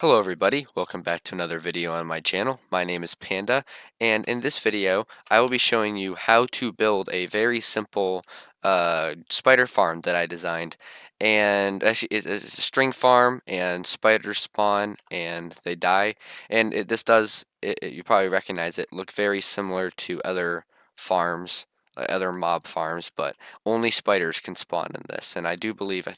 Hello everybody, welcome back to another video on my channel. My name is Panda, and in this video I will be showing you how to build a very simple spider farm that I designed. And actually it's a string farm, and spiders spawn and they die, and you probably recognize it, look very similar to other farms, other mob farms, but only spiders can spawn in this. And I do believe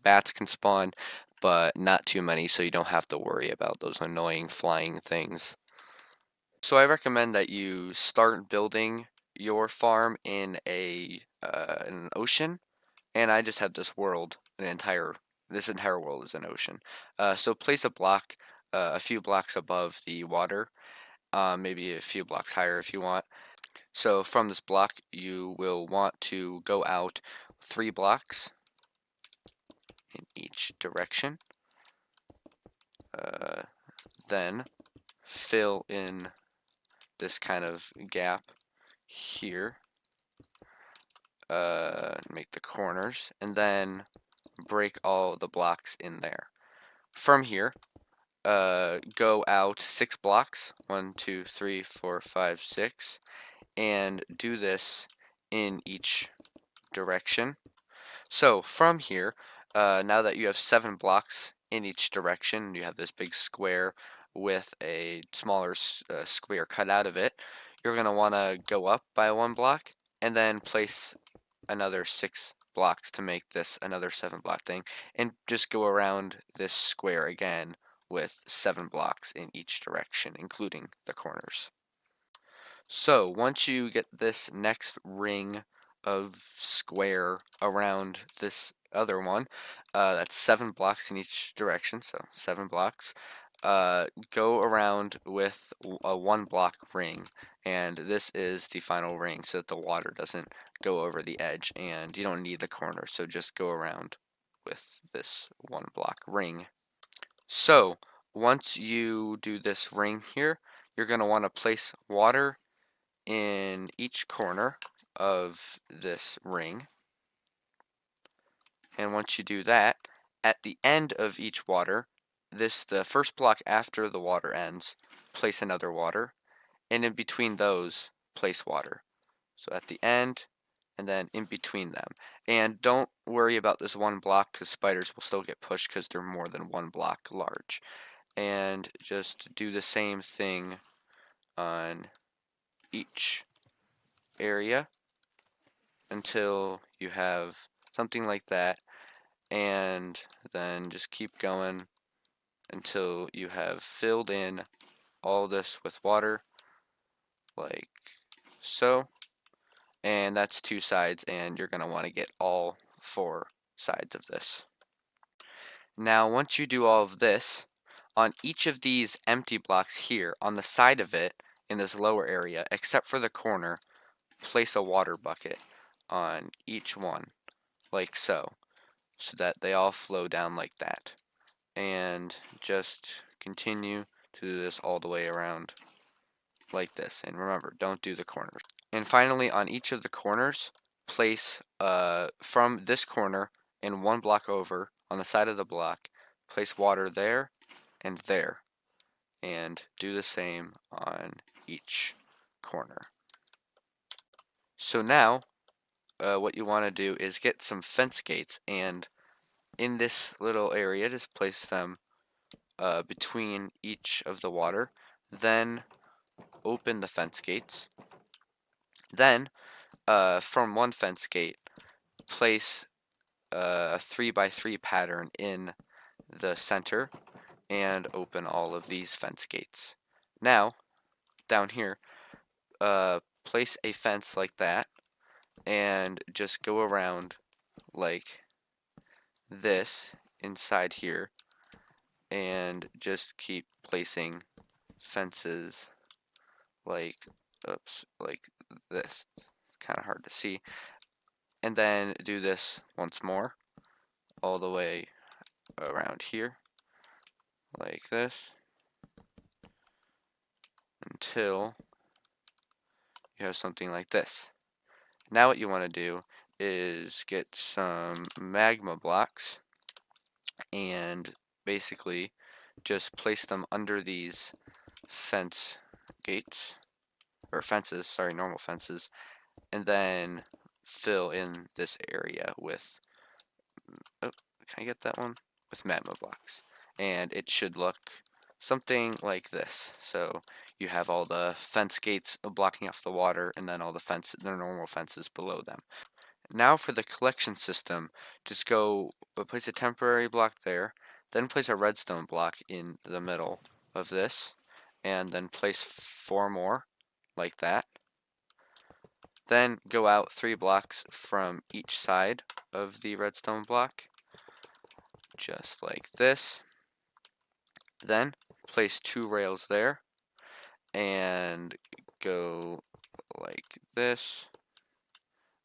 bats can spawn, but not too many, so you don't have to worry about those annoying flying things. So I recommend that you start building your farm in an ocean, and I just have this world, this entire world is an ocean. So place a block, a few blocks above the water, maybe a few blocks higher if you want. So from this block, you will want to go out 3 blocks in each direction. Then fill in this kind of gap here, make the corners, and then break all the blocks in there. From here, go out 6 blocks, 1, 2, 3, 4, 5, 6, and do this in each direction. So from here, now that you have 7 blocks in each direction, you have this big square with a smaller square cut out of it, you're going to want to go up by 1 block and then place another 6 blocks to make this another 7 block thing, and just go around this square again with 7 blocks in each direction, including the corners. So once you get this next ring of square around this other one, that's 7 blocks in each direction, so 7 blocks. Go around with a 1 block ring, and this is the final ring so that the water doesn't go over the edge, and you don't need the corner, so just go around with this 1 block ring. So once you do this ring here, you're going to want to place water in each corner of this ring. And once you do that, at the end of each water, the first block after the water ends, place another water, and in between those, place water. So at the end, and then in between them. And don't worry about this 1 block, because spiders will still get pushed because they're more than 1 block large. And just do the same thing on each area until you have something like that, and then just keep going until you have filled in all this with water, like so. And that's 2 sides, and you're going to want to get all 4 sides of this. Now once you do all of this, on each of these empty blocks here, on the side of it, in this lower area, except for the corner, place a water bucket on each one, like so that they all flow down like that. And just continue to do this all the way around like this. And remember, don't do the corners. And finally, on each of the corners, place from this corner and 1 block over on the side of the block, place water there and there. And do the same on each corner. So now, what you want to do is get some fence gates, and in this little area, just place them between each of the water. Then open the fence gates. Then, from one fence gate, place a 3x3 pattern in the center and open all of these fence gates. Now, down here, place a fence like that and just go around like this inside here, and just keep placing fences like, oops, like this. Kind of hard to see. And then do this once more, all the way around here, like this, until you have something like this. Now what you want to do is get some magma blocks and basically just place them under these fence gates, or fences, sorry, normal fences, and then fill in this area with, oh, can I get that one? With magma blocks. And it should look something like this. So you have all the fence gates blocking off the water, and then all the normal fences below them. Now for the collection system, just go place a temporary block there, then place a redstone block in the middle of this, and then place 4 more like that. Then go out 3 blocks from each side of the redstone block, just like this. Then place 2 rails there, and go like this,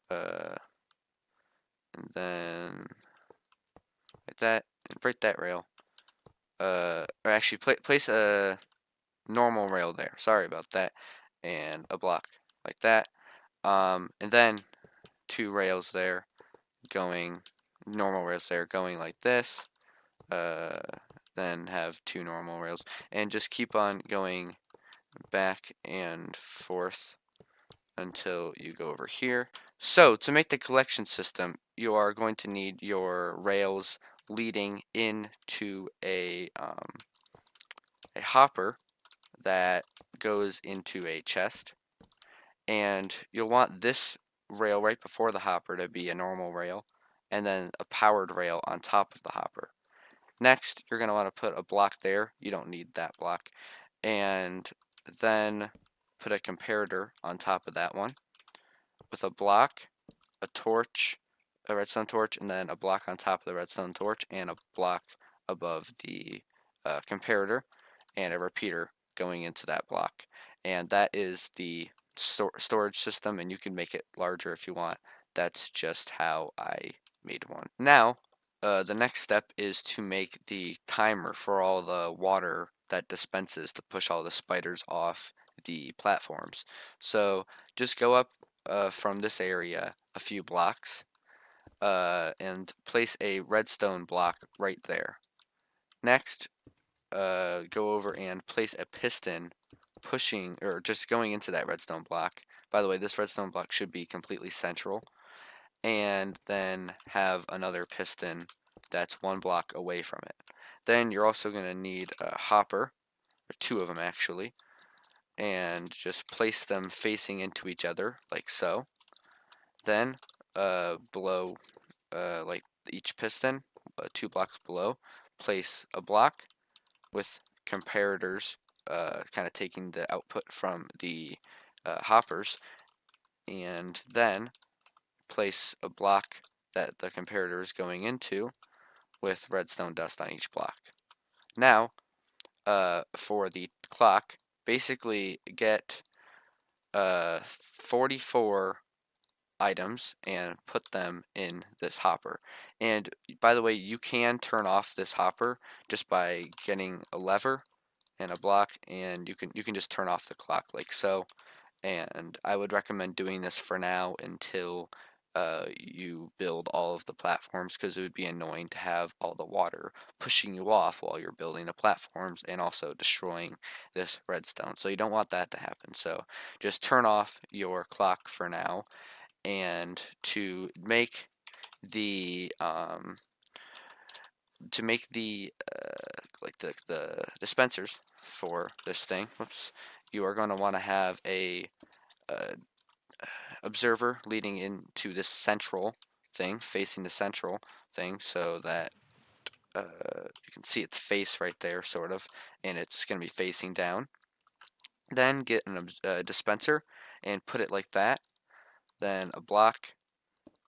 and then like that, and break that rail. Or actually place a normal rail there. Sorry about that. And a block like that. And then 2 rails there going, normal rails there going like this. Then have 2 normal rails. And just keep on going back and forth until you go over here. So to make the collection system, you are going to need your rails leading into a hopper that goes into a chest, and you'll want this rail right before the hopper to be a normal rail, and then a powered rail on top of the hopper. Next, you're going to want to put a block there. You don't need that block. And then put a comparator on top of that one with a block, a torch, a redstone torch, and then a block on top of the redstone torch, and a block above the comparator, and a repeater going into that block. And that is the storage system, and you can make it larger if you want. That's just how I made one. Now, the next step is to make the timer for all the water that dispenses to push all the spiders off the platforms. So just go up from this area a few blocks, and place a redstone block right there. Next, go over and place a piston pushing, or just going into that redstone block. By the way, this redstone block should be completely central. And then have another piston that's 1 block away from it. Then you're also going to need a hopper, or 2 of them actually, and just place them facing into each other like so. Then below, like each piston, 2 blocks below, place a block with comparators, kind of taking the output from the hoppers, and then place a block that the comparator is going into with redstone dust on each block. Now, for the clock, basically get 44 items and put them in this hopper. And by the way, you can turn off this hopper just by getting a lever and a block, and you can just turn off the clock like so. And I would recommend doing this for now until you build all of the platforms, because it would be annoying to have all the water pushing you off while you're building the platforms and also destroying this redstone. So you don't want that to happen. So just turn off your clock for now. And to make the like the dispensers for this thing, whoops, you are going to want to have a observer leading into this central thing, facing the central thing, so that you can see its face right there, sort of, and it's going to be facing down. Then get a dispenser and put it like that. Then a block,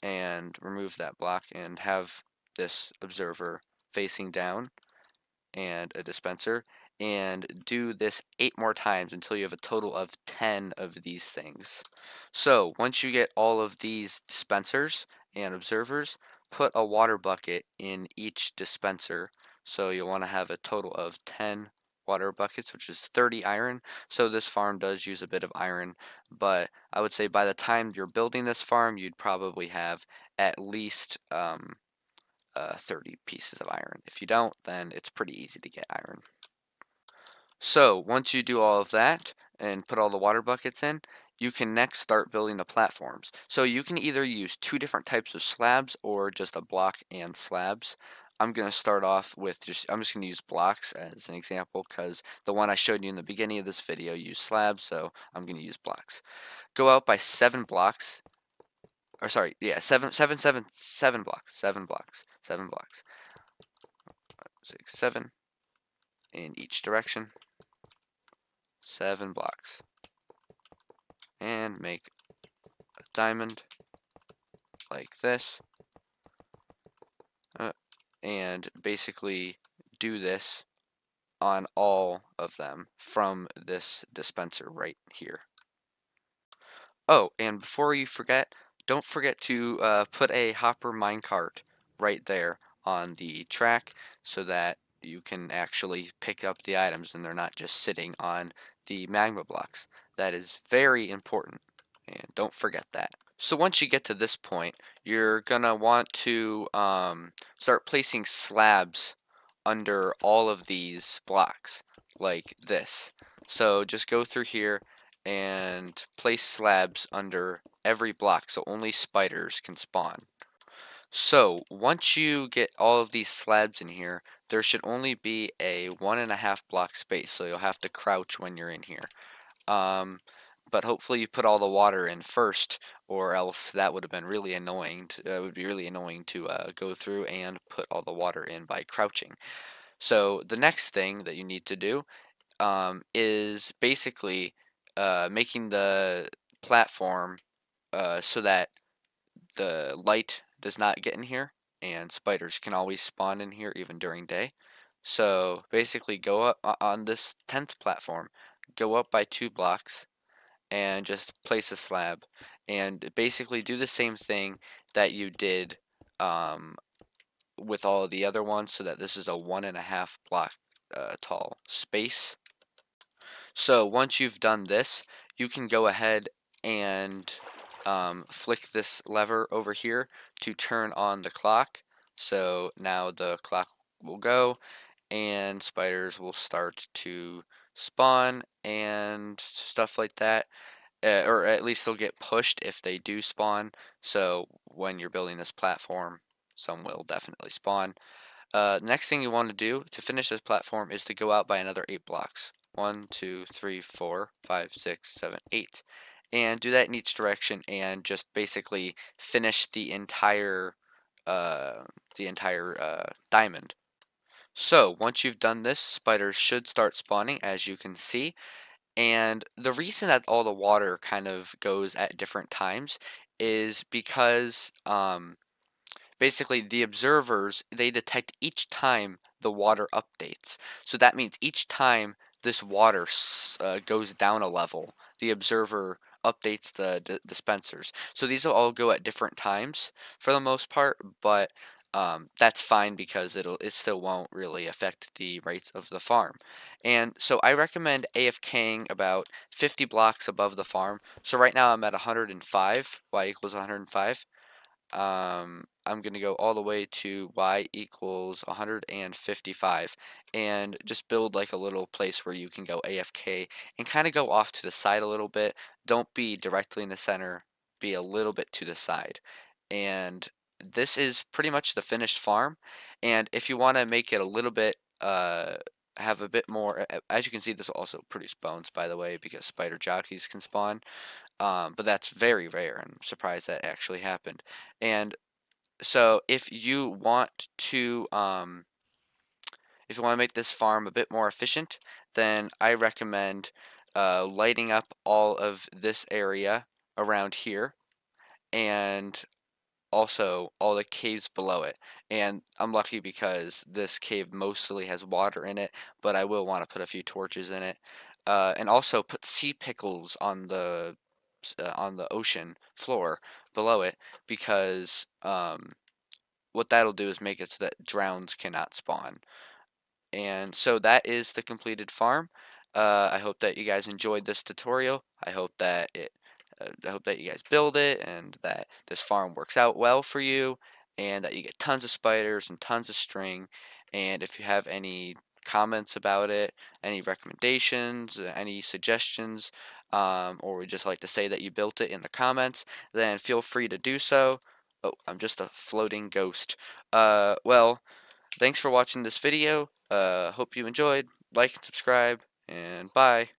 and remove that block, and have this observer facing down, and a dispenser, and do this 8 more times until you have a total of 10 of these things. So once you get all of these dispensers and observers, put a water bucket in each dispenser. So you'll want to have a total of 10 water buckets, which is 30 iron. So this farm does use a bit of iron, but I would say by the time you're building this farm, you'd probably have at least 30 pieces of iron. If you don't, then it's pretty easy to get iron. So once you do all of that and put all the water buckets in, you can next start building the platforms. So you can either use two different types of slabs or just a block and slabs. I'm going to start off with I'm just going to use blocks as an example because the one I showed you in the beginning of this video used slabs, so I'm going to use blocks. Go out by 7 blocks, or sorry, yeah, 7 blocks, 6, 7 in each direction, 7 blocks, and make a diamond like this, uh, and basically do this on all of them from this dispenser right here. Oh, and before you forget, don't forget to put a hopper minecart right there on the track so that you can actually pick up the items and they're not just sitting on the magma blocks. That is very important, and don't forget that. So once you get to this point, you're gonna want to start placing slabs under all of these blocks, like this. So just go through here and place slabs under every block so only spiders can spawn. So once you get all of these slabs in here, there should only be a 1.5 block space, so you'll have to crouch when you're in here. Um, but hopefully you put all the water in first, or else that would have been really annoying. Would be really annoying to go through and put all the water in by crouching. So the next thing that you need to do is basically making the platform so that the light does not get in here, and spiders can always spawn in here even during day. So basically, go up on this 10th platform, go up by 2 blocks, and just place a slab, and basically do the same thing that you did um, with all of the other ones, so that this is a 1.5 block tall space. So once you've done this, you can go ahead and flick this lever over here to turn on the clock. So now the clock will go and spiders will start to spawn and stuff like that. Or at least they'll get pushed if they do spawn. So when you're building this platform, some will definitely spawn. Next thing you want to do to finish this platform is to go out by another 8 blocks. 1, 2, 3, 4, 5, 6, 7, 8. And do that in each direction and just basically finish uh, the entire diamond. So once you've done this, spiders should start spawning, as you can see. And the reason that all the water kind of goes at different times is because basically the observers, they detect each time the water updates. So that means each time this water goes down a level, the observer updates the dispensers. So these will all go at different times for the most part, but that's fine because it still won't really affect the rates of the farm. And so I recommend AFKing about 50 blocks above the farm. So right now I'm at 105, y equals 105. I'm going to go all the way to y equals 155 and just build like a little place where you can go AFK and kind of go off to the side a little bit. Don't be directly in the center, be a little bit to the side. And this is pretty much the finished farm. And if you want to make it a little bit, have a bit more, as you can see, this will also produce bones, by the way, because spider jockeys can spawn. But that's very rare. I'm surprised that actually happened. And so if you want to make this farm a bit more efficient, then I recommend lighting up all of this area around here and also all the caves below it. And I'm lucky because this cave mostly has water in it, but I will want to put a few torches in it. And also put sea pickles on the ocean floor below it because what that'll do is make it so that drowns cannot spawn. And so that is the completed farm. I hope that you guys enjoyed this tutorial. I hope that you guys build it and that this farm works out well for you and that you get tons of spiders and tons of string. And if you have any comments about it, any recommendations, any suggestions, or would just like to say that you built it in the comments, then feel free to do so. Oh, I'm just a floating ghost. Well, thanks for watching this video. Hope you enjoyed. Like and subscribe, and bye.